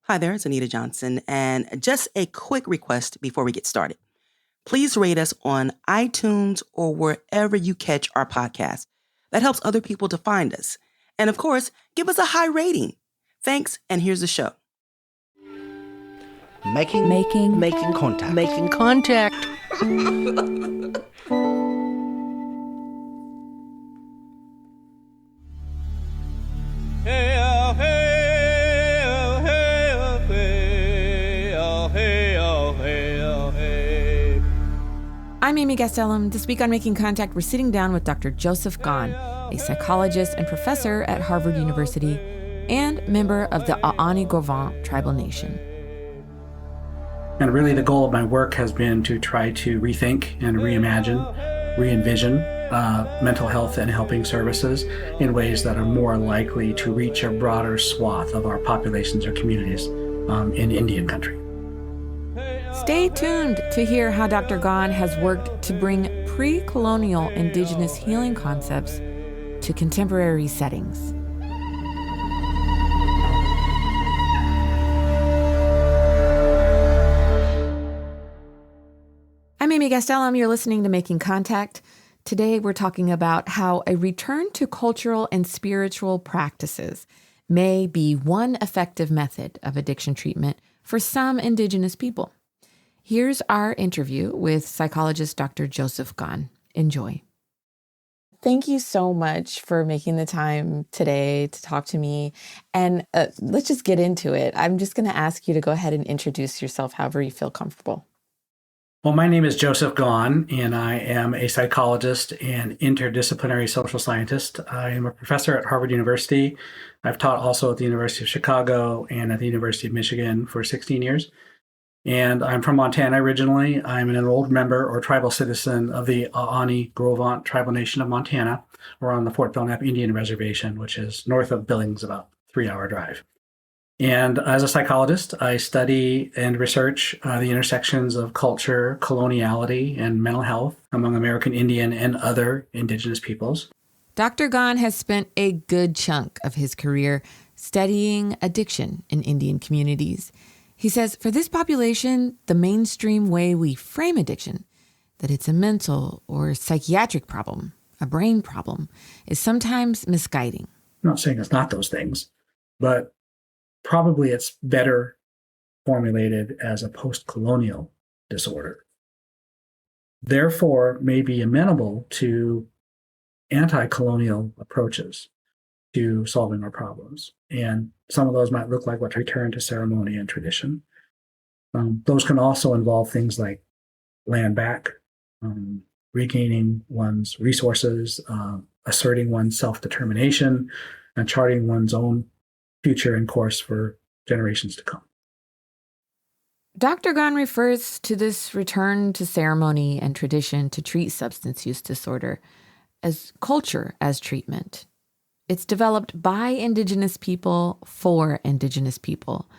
Hi there, it's Anita Johnson, and just a quick request before we get started. Please rate us on iTunes or wherever you catch our podcast. That helps other people to find us. And of course, give us a high rating. Thanks, and here's the show. Making contact. Making contact. I'm Amy Gastelum. This week on Making Contact, we're sitting down with Dr. Joseph Gahn, a psychologist and professor at Harvard University and member of the Aaniiih Gros Ventre tribal nation. And really the goal of my work has been to try to rethink and reimagine, re-envision mental health and helping services in ways that are more likely to reach a broader swath of our populations or communities in Indian country. Stay tuned to hear how Dr. Gahn has worked to bring pre-colonial Indigenous healing concepts to contemporary settings. I'm Amy Gastelum. You're listening to Making Contact. Today, we're talking about how a return to cultural and spiritual practices may be one effective method of addiction treatment for some Indigenous people. Here's our interview with psychologist Dr. Joseph Gahn. Enjoy. Thank you so much for making the time today to talk to me. And let's just get into it. I'm just going to ask you to go ahead and introduce yourself however you feel comfortable. Well, my name is Joseph Gahn, and I am a psychologist and interdisciplinary social scientist. I am a professor at Harvard University. I've taught also at the University of Chicago and at the University of Michigan for 16 years. And I'm from Montana originally. I'm an enrolled member or tribal citizen of the Aaniiih Gros Ventre tribal nation of Montana. We're on the Fort Belknap Indian Reservation, which is north of Billings, about a 3-hour drive. And as a psychologist, I study and research the intersections of culture, coloniality, and mental health among American Indian and other Indigenous peoples. Dr. Gahn has spent a good chunk of his career studying addiction in Indian communities. He says for this population, the mainstream way we frame addiction, that it's a mental or psychiatric problem, a brain problem, is sometimes misguiding. I'm not saying it's not those things, but probably it's better formulated as a post-colonial disorder. Therefore, may be amenable to anti-colonial approaches to solving our problems. And some of those might look like what return to ceremony and tradition. Those can also involve things like land back, regaining one's resources, asserting one's self-determination, and charting one's own future and course for generations to come. Dr. Gahn refers to this return to ceremony and tradition to treat substance use disorder as culture as treatment. It's developed by Indigenous people for Indigenous people.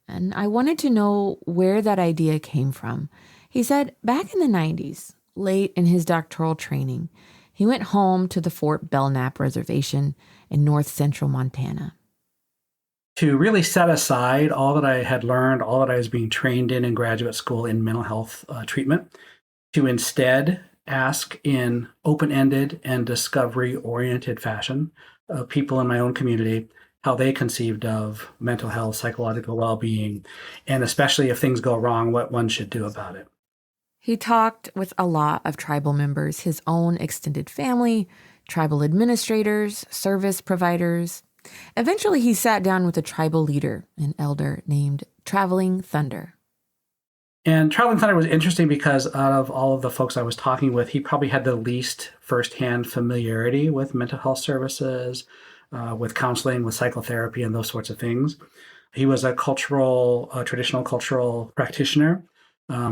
And I wanted to know where that idea came from. He said back in the 90s, late in his doctoral training, he went home to the Fort Belknap Reservation in north central Montana. To really set aside all that I had learned, all that I was being trained in graduate school in mental health treatment, to instead ask in open-ended and discovery-oriented fashion of people in my own community how they conceived of mental health, psychological well-being, and especially if things go wrong, what one should do about it. He talked with a lot of tribal members, his own extended family, tribal administrators, service providers. Eventually, he sat down with a tribal leader, an elder named Traveling Thunder. And Traveling Thunder was interesting because out of all of the folks I was talking with, he probably had the least firsthand familiarity with mental health services, with counseling, with psychotherapy, and those sorts of things. He was a traditional cultural practitioner,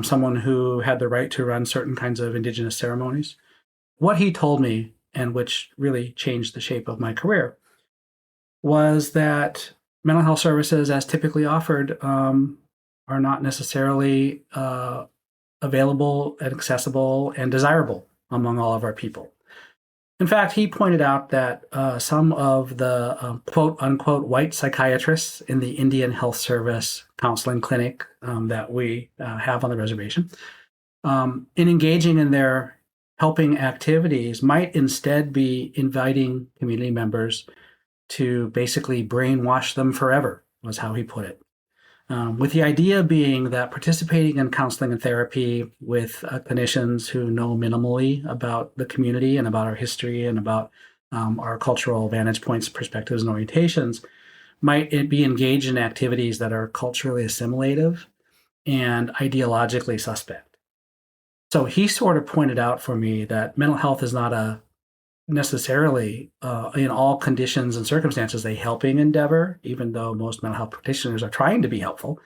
someone who had the right to run certain kinds of Indigenous ceremonies. What he told me, and which really changed the shape of my career, was that mental health services, as typically offered, are not necessarily available and accessible and desirable among all of our people. In fact, he pointed out that some of the quote unquote white psychiatrists in the Indian Health Service counseling clinic that we have on the reservation, in engaging in their helping activities, might instead be inviting community members to basically brainwash them forever, was how he put it. With the idea being that participating in counseling and therapy with clinicians who know minimally about the community and about our history and about our cultural vantage points, perspectives, and orientations might be engaged in activities that are culturally assimilative and ideologically suspect. So he sort of pointed out for me that mental health is not a necessarily in all conditions and circumstances a helping endeavor, even though most mental health practitioners are trying to be helpful.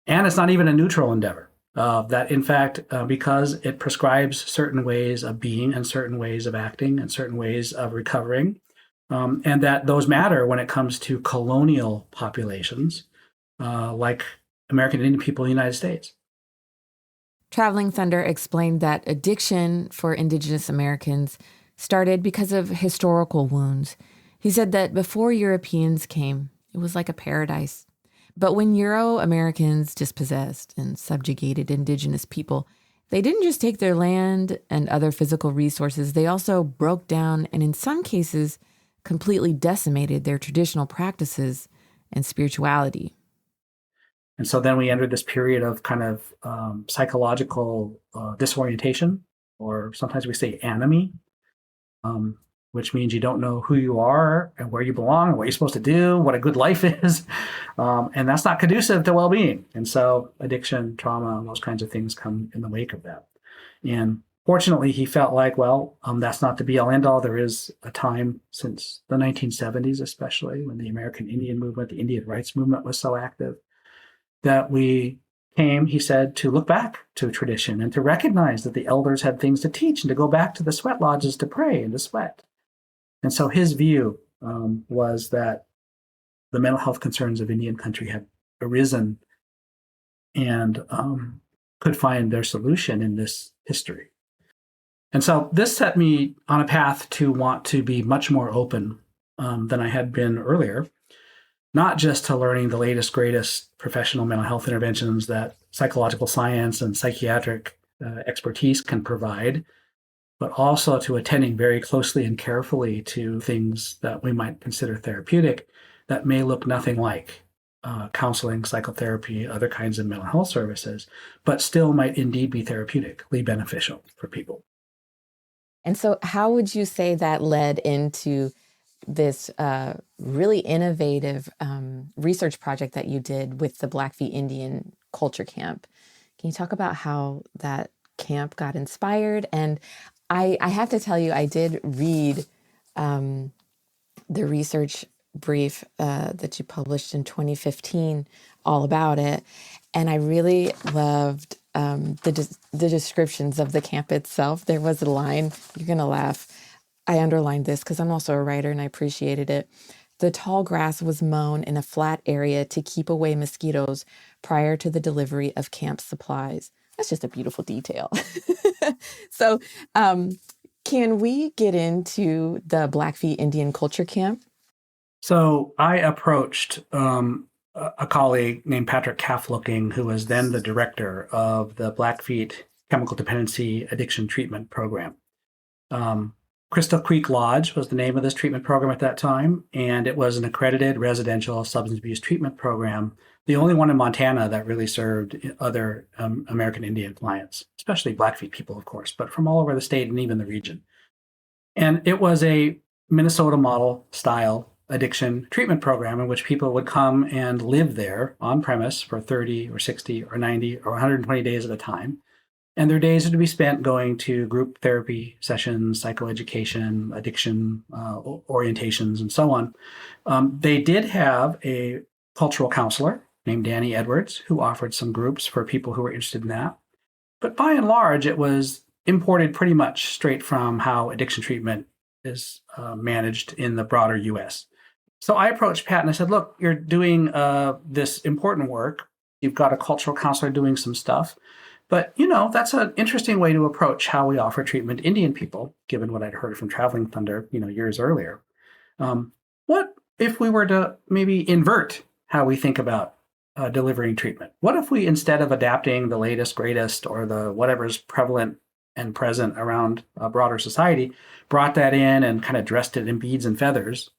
And it's not even a neutral endeavor. That in fact, because it prescribes certain ways of being and certain ways of acting and certain ways of recovering, and that those matter when it comes to colonial populations like American Indian people in the United States. Traveling Thunder explained that addiction for Indigenous Americans started because of historical wounds. He said that before Europeans came, it was like a paradise. But when Euro-Americans dispossessed and subjugated Indigenous people, they didn't just take their land and other physical resources, they also broke down and in some cases completely decimated their traditional practices and spirituality. And so then we entered this period of kind of psychological disorientation, or sometimes we say anomie, which means you don't know who you are and where you belong and what you're supposed to do, what a good life is. And that's not conducive to well-being. And so addiction, trauma, those kinds of things come in the wake of that. And fortunately, he felt like, well, that's not the be-all, end-all. There is a time since the 1970s, especially when the American Indian movement, the Indian rights movement was so active, that we came, he said, to look back to tradition and to recognize that the elders had things to teach and to go back to the sweat lodges to pray and to sweat. And so his view was that the mental health concerns of Indian country had arisen and could find their solution in this history. And so this set me on a path to want to be much more open than I had been earlier, not just to learning the latest, greatest professional mental health interventions that psychological science and psychiatric expertise can provide, but also to attending very closely and carefully to things that we might consider therapeutic that may look nothing like counseling, psychotherapy, other kinds of mental health services, but still might indeed be therapeutically beneficial for people. And so how would you say that led into this really innovative research project that you did with the Blackfeet Indian Culture Camp? Can you talk about how that camp got inspired? And I have to tell you, I did read the research brief that you published in 2015 all about it. And I really loved the descriptions of the camp itself. There was a line, you're going to laugh. I underlined this because I'm also a writer and I appreciated it. The tall grass was mown in a flat area to keep away mosquitoes prior to the delivery of camp supplies. That's just a beautiful detail. So can we get into the Blackfeet Indian Culture Camp? So I approached a colleague named Patrick Calf-Looking, who was then the director of the Blackfeet Chemical Dependency Addiction Treatment Program. Crystal Creek Lodge was the name of this treatment program at that time, and it was an accredited residential substance abuse treatment program, the only one in Montana that really served other American Indian clients, especially Blackfeet people, of course, but from all over the state and even the region. And it was a Minnesota model style addiction treatment program in which people would come and live there on premise for 30 or 60 or 90 or 120 days at a time. And their days are to be spent going to group therapy sessions, psychoeducation, addiction orientations, and so on. They did have a cultural counselor named Danny Edwards who offered some groups for people who were interested in that. But by and large, it was imported pretty much straight from how addiction treatment is managed in the broader U.S. So I approached Pat and I said, look, you're doing this important work. You've got a cultural counselor doing some stuff. But, that's an interesting way to approach how we offer treatment to Indian people, given what I'd heard from Traveling Thunder, years earlier. What if we were to maybe invert how we think about delivering treatment? What if we, instead of adapting the latest, greatest, or the whatever's prevalent and present around a broader society, brought that in and kind of dressed it in beads and feathers?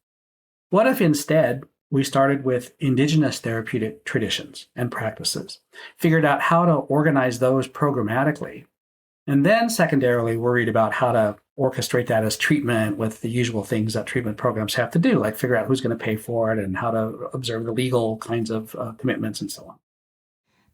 What if instead we started with indigenous therapeutic traditions and practices, figured out how to organize those programmatically, and then secondarily worried about how to orchestrate that as treatment with the usual things that treatment programs have to do, like figure out who's going to pay for it and how to observe the legal kinds of commitments and so on.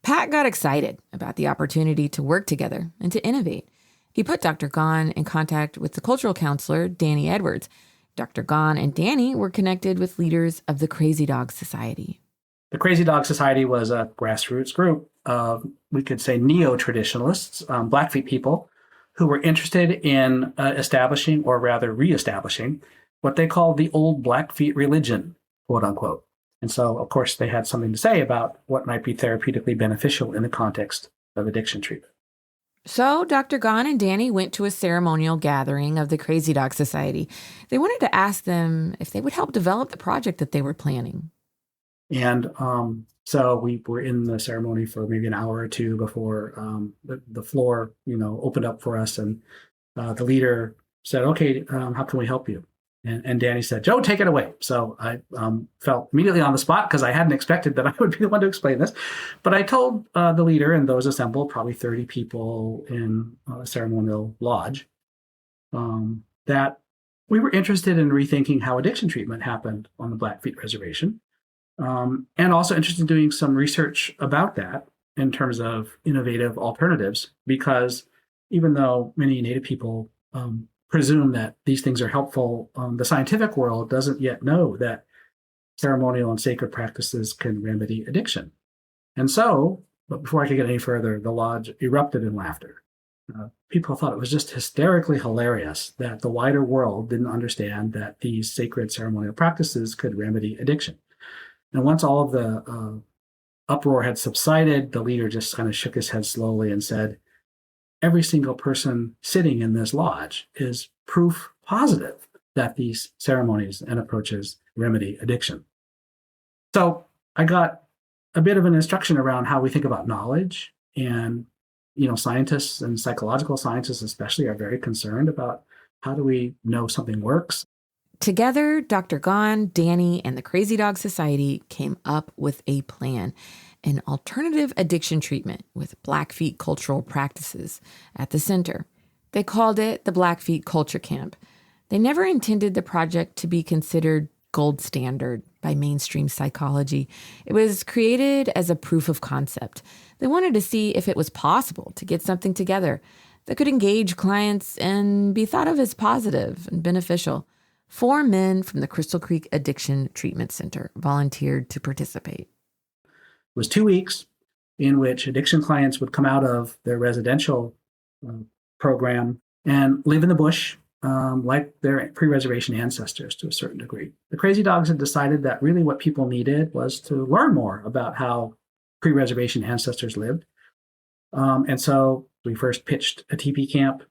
Pat got excited about the opportunity to work together and to innovate. He put Dr. Gahn in contact with the cultural counselor, Danny Edwards. Dr. Gahn and Danny were connected with leaders of the Crazy Dog Society. The Crazy Dog Society was a grassroots group of, we could say, neo-traditionalists, Blackfeet people, who were interested in establishing, or rather reestablishing, what they called the old Blackfeet religion, quote unquote. And so, of course, they had something to say about what might be therapeutically beneficial in the context of addiction treatment. So Dr. Gahn and Danny went to a ceremonial gathering of the Crazy Dog Society. They wanted to ask them if they would help develop the project that they were planning. And so we were in the ceremony for maybe an hour or two before the floor, opened up for us. And the leader said, okay, how can we help you? And Danny said, Joe, take it away. So I felt immediately on the spot because I hadn't expected that I would be the one to explain this. But I told the leader and those assembled, probably 30 people in a ceremonial lodge, that we were interested in rethinking how addiction treatment happened on the Blackfeet Reservation, and also interested in doing some research about that in terms of innovative alternatives, because even though many Native people presume that these things are helpful, the scientific world doesn't yet know that ceremonial and sacred practices can remedy addiction. And so, but before I could get any further, the lodge erupted in laughter. People thought it was just hysterically hilarious that the wider world didn't understand that these sacred ceremonial practices could remedy addiction. And once all of the uproar had subsided, the leader just kind of shook his head slowly and said, every single person sitting in this lodge is proof positive that these ceremonies and approaches remedy addiction. So I got a bit of an instruction around how we think about knowledge. And, scientists and psychological scientists especially are very concerned about how do we know something works. Together, Dr. Gahn, Danny, and the Crazy Dog Society came up with a plan, an alternative addiction treatment with Blackfeet cultural practices at the center. They called it the Blackfeet Culture Camp. They never intended the project to be considered gold standard by mainstream psychology. It was created as a proof of concept. They wanted to see if it was possible to get something together that could engage clients and be thought of as positive and beneficial. 4 men from the Crystal Creek Addiction Treatment Center volunteered to participate. It was 2 weeks in which addiction clients would come out of their residential program and live in the bush like their pre-reservation ancestors to a certain degree. The Crazy Dogs had decided that really what people needed was to learn more about how pre-reservation ancestors lived. And so we first pitched a teepee camp,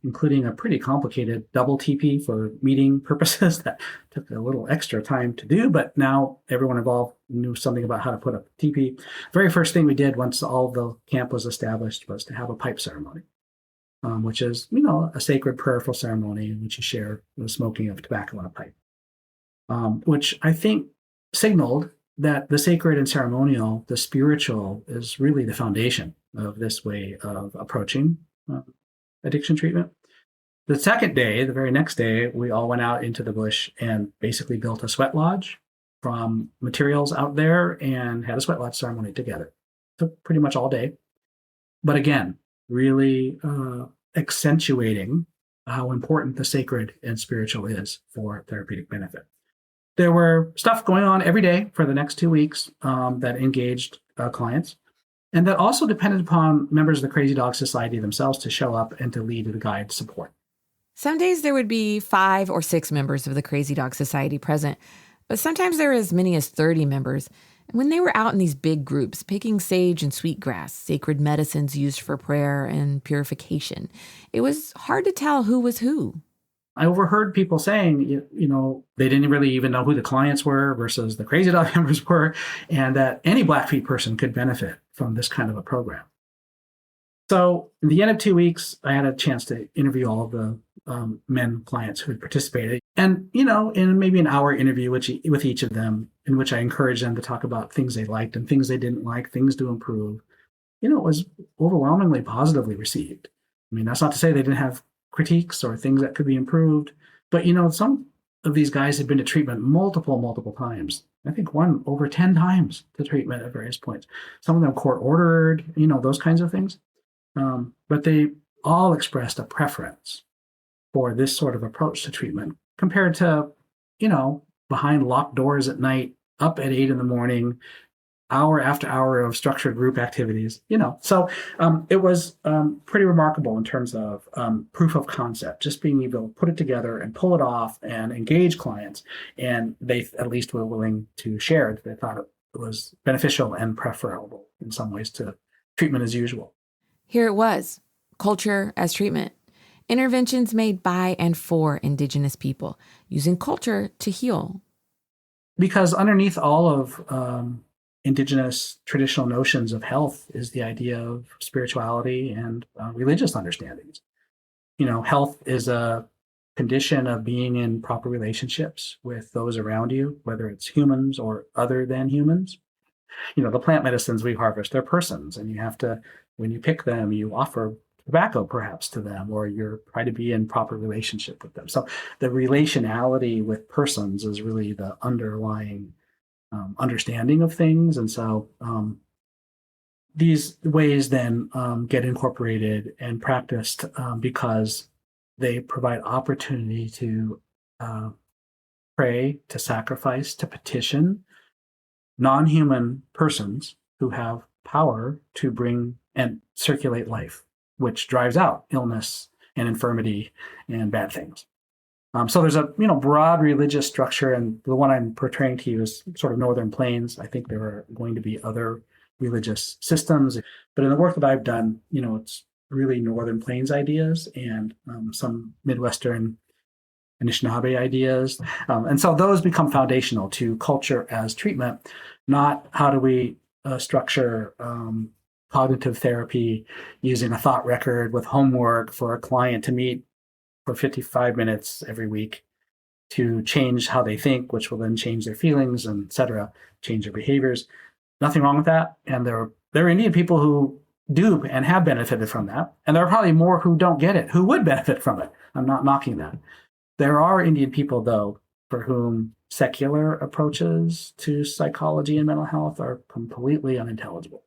including a pretty complicated double teepee for meeting purposes that took a little extra time to do, but now everyone involved knew something about how to put up a teepee. Very first thing we did once all the camp was established was to have a pipe ceremony, which is, a sacred prayerful ceremony in which you share the smoking of tobacco on a pipe, which I think signaled that the sacred and ceremonial, the spiritual, is really the foundation of this way of approaching addiction treatment. The second day, the very next day, we all went out into the bush and basically built a sweat lodge from materials out there and had a sweat lodge ceremony together. Took pretty much all day. But again, really accentuating how important the sacred and spiritual is for therapeutic benefit. There were stuff going on every day for the next 2 weeks that engaged clients. And that also depended upon members of the Crazy Dog Society themselves to show up and to lead and guide support. Some days there would be 5 or 6 members of the Crazy Dog Society present, but sometimes there were as many as 30 members. And when they were out in these big groups, picking sage and sweetgrass, sacred medicines used for prayer and purification, it was hard to tell who was who. I overheard people saying, they didn't really even know who the clients were versus the Crazy Dog members were, and that any Blackfeet person could benefit from this kind of a program. So in the end of 2 weeks, I had a chance to interview all of the men clients who had participated. And, in maybe an hour interview with each of them, in which I encouraged them to talk about things they liked and things they didn't like, things to improve, it was overwhelmingly positively received. I mean, that's not to say they didn't have critiques or things that could be improved. But, some of these guys had been to treatment multiple times. I think one over 10 times to treatment at various points. Some of them court ordered, those kinds of things. But they all expressed a preference for this sort of approach to treatment compared to, behind locked doors at night, up at 8 a.m, hour after hour of structured group activities, So it was pretty remarkable in terms of proof of concept, just being able to put it together and pull it off and engage clients. And they at least were willing to share that they thought it was beneficial and preferable in some ways to treatment as usual. Here it was, culture as treatment. Interventions made by and for Indigenous people, using culture to heal. Because underneath all of Indigenous traditional notions of health is the idea of spirituality and religious understandings. Health is a condition of being in proper relationships with those around you, whether it's humans or other than humans. The plant medicines we harvest, they're persons, and you have to, when you pick them, you offer tobacco perhaps to them, or you're trying to be in proper relationship with them. So the relationality with persons is really the underlying understanding of things. And so these ways then get incorporated and practiced because they provide opportunity to pray, to sacrifice, to petition non-human persons who have power to bring and circulate life, which drives out illness and infirmity and bad things. So there's a broad religious structure, and the one I'm portraying to you is sort of Northern Plains. I think there are going to be other religious systems, but in the work that I've done, it's really Northern Plains ideas and some Midwestern Anishinaabe ideas. And so those become foundational to culture as treatment, not how do we structure cognitive therapy using a thought record with homework for a client to meet for 55 minutes every week to change how they think, which will then change their feelings, and et cetera, change their behaviors. Nothing wrong with that. And there are Indian people who do and have benefited from that. And there are probably more who don't get it, who would benefit from it. I'm not knocking that. There are Indian people, though, for whom secular approaches to psychology and mental health are completely unintelligible.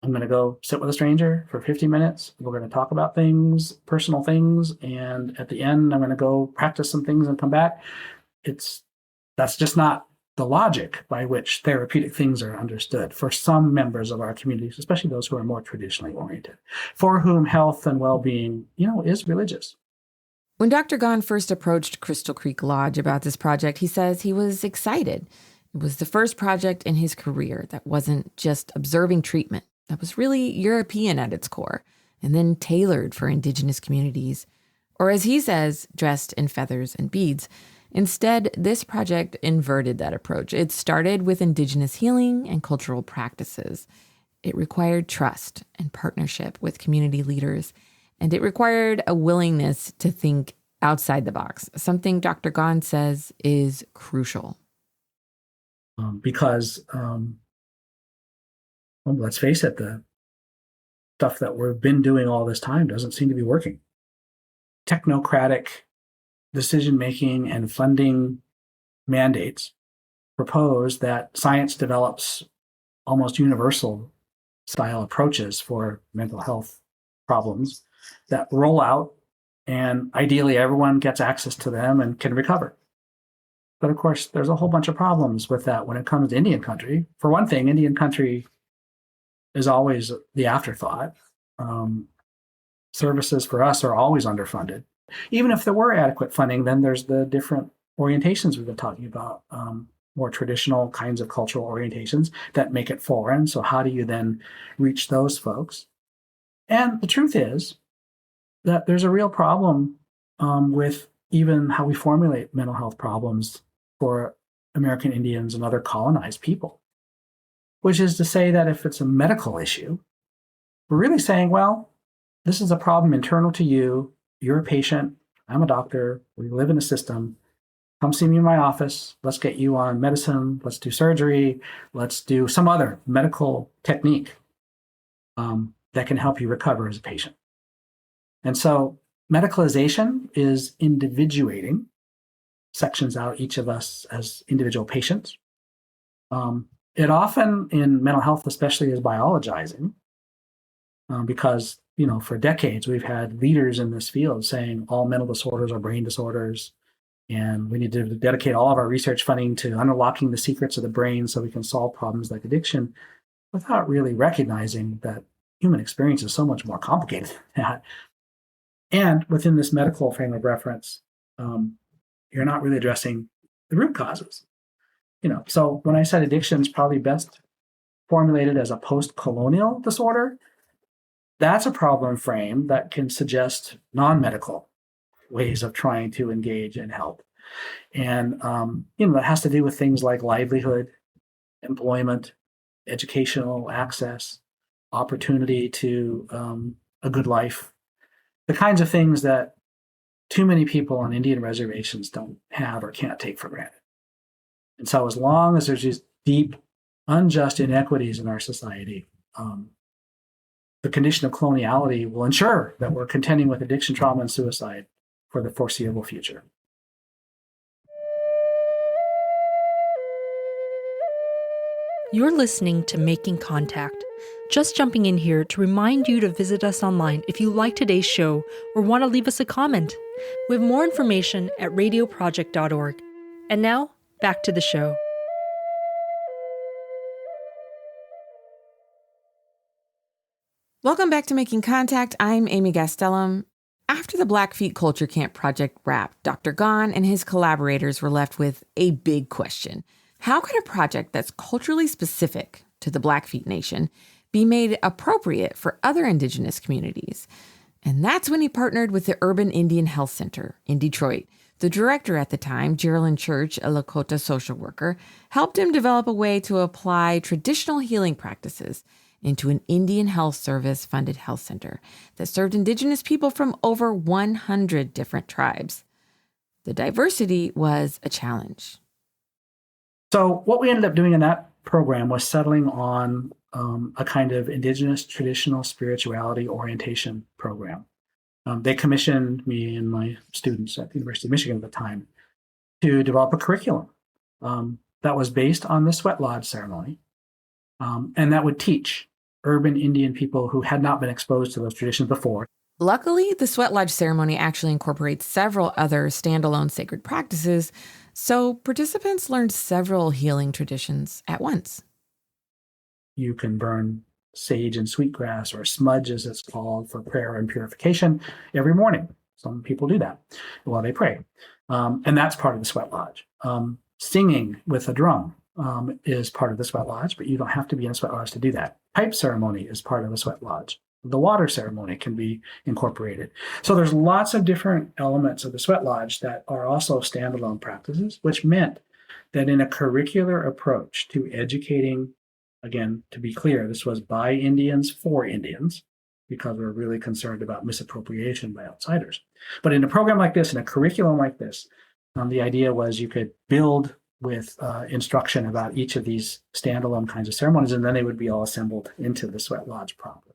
I'm going to go sit with a stranger for 50 minutes. We're going to talk about things, personal things. And at the end, I'm going to go practice some things and come back. That's just not the logic by which therapeutic things are understood for some members of our communities, especially those who are more traditionally oriented, for whom health and well-being, is religious. When Dr. Gone first approached Crystal Creek Lodge about this project, he says he was excited. It was the first project in his career that wasn't just observing treatment, that was really European at its core, and then tailored for Indigenous communities, or as he says, dressed in feathers and beads. Instead, this project inverted that approach. It started with Indigenous healing and cultural practices. It required trust and partnership with community leaders, and it required a willingness to think outside the box, something Dr. Gone says is crucial. Because let's face it, the stuff that we've been doing all this time doesn't seem to be working. Technocratic decision-making and funding mandates propose that science develops almost universal style approaches for mental health problems that roll out, and ideally everyone gets access to them and can recover. But of course, there's a whole bunch of problems with that when it comes to Indian country. For one thing, Indian country is always the afterthought. Services for us are always underfunded. Even if there were adequate funding, then there's the different orientations we've been talking about. more traditional kinds of cultural orientations that make it foreign. So how do you then reach those folks? And the truth is that there's a real problem with even how we formulate mental health problems for American Indians and other colonized people, which is to say that if it's a medical issue, we're really saying, well, this is a problem internal to you. You're a patient. I'm a doctor. We live in a system. Come see me in my office. Let's get you on medicine. Let's do surgery. Let's do some other medical technique that can help you recover as a patient. And so medicalization is individuating, sections out each of us as individual patients. It often, in mental health especially, is biologizing because, for decades we've had leaders in this field saying all mental disorders are brain disorders, and we need to dedicate all of our research funding to unlocking the secrets of the brain so we can solve problems like addiction, without really recognizing that human experience is so much more complicated than that. And within this medical frame of reference, you're not really addressing the root causes. So when I said addiction is probably best formulated as a post-colonial disorder, that's a problem frame that can suggest non-medical ways of trying to engage and help. And, that has to do with things like livelihood, employment, educational access, opportunity to a good life, the kinds of things that too many people on Indian reservations don't have or can't take for granted. And so as long as there's these deep, unjust inequities in our society, the condition of coloniality will ensure that we're contending with addiction, trauma, and suicide for the foreseeable future. You're listening to Making Contact. Just jumping in here to remind you to visit us online if you like today's show or want to leave us a comment. We have more information at radioproject.org. And now, back to the show. Welcome back to Making Contact. I'm Amy Gastelum. After the Blackfeet Culture Camp project wrapped, Dr. Kang and his collaborators were left with a big question. How can a project that's culturally specific to the Blackfeet Nation be made appropriate for other Indigenous communities? And that's when he partnered with the Urban Indian Health Center in Detroit. The director at the time, Geraldine Church, a Lakota social worker, helped him develop a way to apply traditional healing practices into an Indian Health Service-funded health center that served Indigenous people from over 100 different tribes. The diversity was a challenge. So what we ended up doing in that program was settling on a kind of Indigenous traditional spirituality orientation program. They commissioned me and my students at the University of Michigan at the time to develop a curriculum that was based on the sweat lodge ceremony, and that would teach urban Indian people who had not been exposed to those traditions before. Luckily, the sweat lodge ceremony actually incorporates several other standalone sacred practices, so participants learned several healing traditions at once. You can burn sage and sweetgrass, or smudge as it's called, for prayer and purification every morning. Some people do that while they pray. And that's part of the sweat lodge. Singing with a drum is part of the sweat lodge, but you don't have to be in a sweat lodge to do that. Pipe ceremony is part of the sweat lodge. The water ceremony can be incorporated. So there's lots of different elements of the sweat lodge that are also standalone practices, which meant that in a curricular approach to educating, again, to be clear, this was by Indians for Indians, because we're really concerned about misappropriation by outsiders. But in a program like this, in a curriculum like this, the idea was you could build with instruction about each of these standalone kinds of ceremonies, and then they would be all assembled into the sweat lodge proper.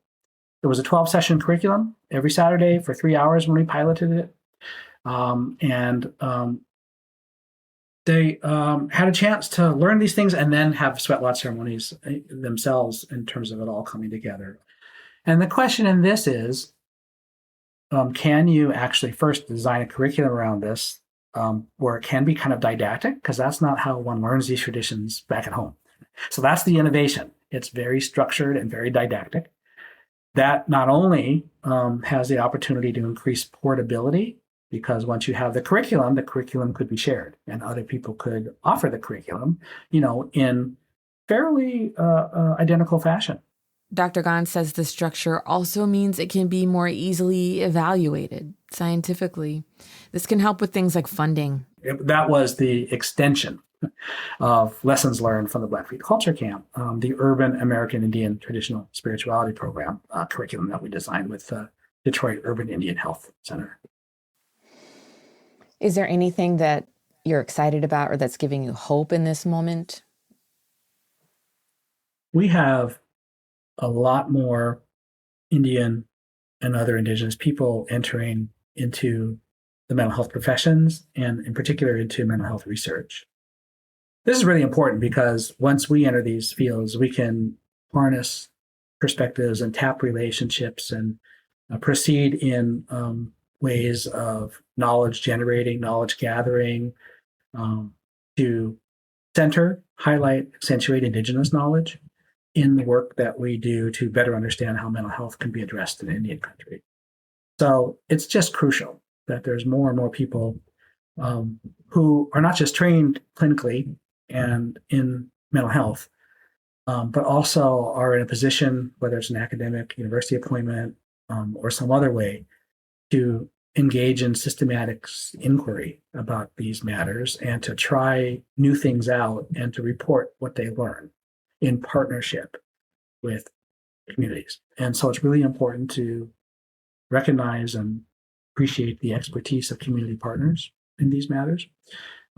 It was a 12-session curriculum every Saturday for 3 hours when we piloted it. They had a chance to learn these things and then have sweat lodge ceremonies themselves in terms of it all coming together. And the question in this is, can you actually first design a curriculum around this where it can be kind of didactic? Because that's not how one learns these traditions back at home. So that's the innovation. It's very structured and very didactic. That not only has the opportunity to increase portability, because once you have the curriculum could be shared and other people could offer the curriculum, in fairly identical fashion. Dr. Gahn says the structure also means it can be more easily evaluated scientifically. This can help with things like funding. That was the extension of lessons learned from the Blackfeet Culture Camp, the Urban American Indian Traditional Spirituality Program curriculum that we designed with Detroit Urban Indian Health Center. Is there anything that you're excited about or that's giving you hope in this moment? We have a lot more Indian and other Indigenous people entering into the mental health professions and in particular into mental health research. This is really important because once we enter these fields, we can harness perspectives and tap relationships and proceed in ways of knowledge generating, knowledge gathering, to center, highlight, accentuate Indigenous knowledge in the work that we do to better understand how mental health can be addressed in Indian country. So it's just crucial that there's more and more people who are not just trained clinically and in mental health, but also are in a position, whether it's an academic university appointment or some other way, to engage in systematic inquiry about these matters and to try new things out and to report what they learn in partnership with communities. And so it's really important to recognize and appreciate the expertise of community partners in these matters,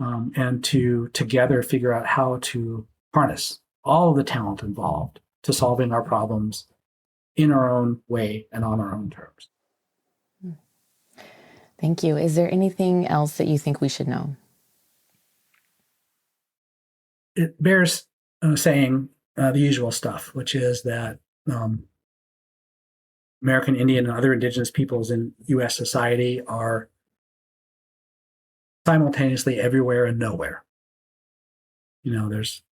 and to together figure out how to harness all of the talent involved to solving our problems in our own way and on our own terms. Thank you. Is there anything else that you think we should know? It bears saying the usual stuff, which is that American Indian and other Indigenous peoples in U.S. society are simultaneously everywhere and nowhere. There's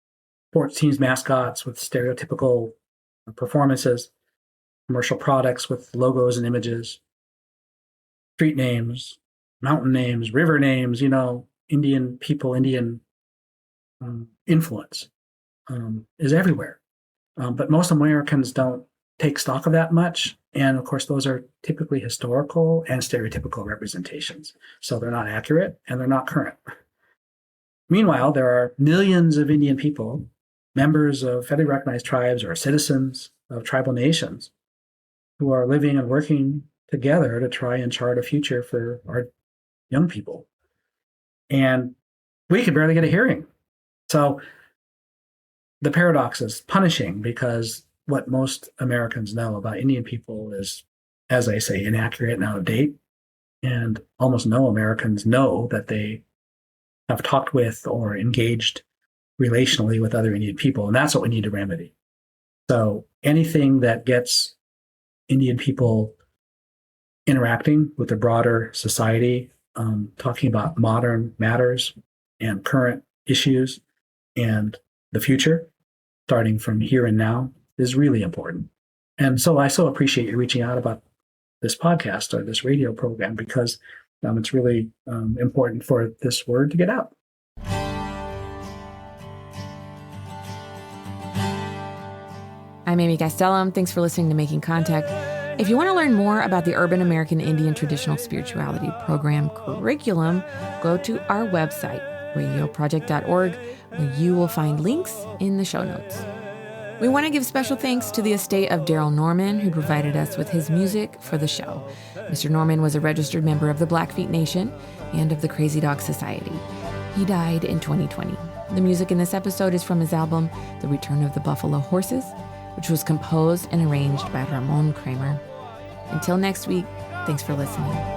sports teams mascots with stereotypical performances, commercial products with logos and images, street names, mountain names, river names, Indian people, Indian influence is everywhere. But most Americans don't take stock of that much. And of course, those are typically historical and stereotypical representations. So they're not accurate and they're not current. Meanwhile, there are millions of Indian people, members of federally recognized tribes or citizens of tribal nations, who are living and working together to try and chart a future for our young people. And we could barely get a hearing. So the paradox is punishing because what most Americans know about Indian people is, as I say, inaccurate and out of date. And almost no Americans know that they have talked with or engaged relationally with other Indian people. And that's what we need to remedy. So anything that gets Indian people interacting with the broader society, talking about modern matters and current issues and the future, starting from here and now, is really important. And so I so appreciate you reaching out about this podcast or this radio program because it's really important for this word to get out. I'm Amy Gastelum. Thanks for listening to Making Contact. If you want to learn more about the Urban American Indian Traditional Spirituality Program curriculum, go to our website, radioproject.org, where you will find links in the show notes. We want to give special thanks to the estate of Daryl Norman, who provided us with his music for the show. Mr. Norman was a registered member of the Blackfeet Nation and of the Crazy Dog Society. He died in 2020. The music in this episode is from his album, The Return of the Buffalo Horses, which was composed and arranged by Ramon Kramer. Until next week, thanks for listening.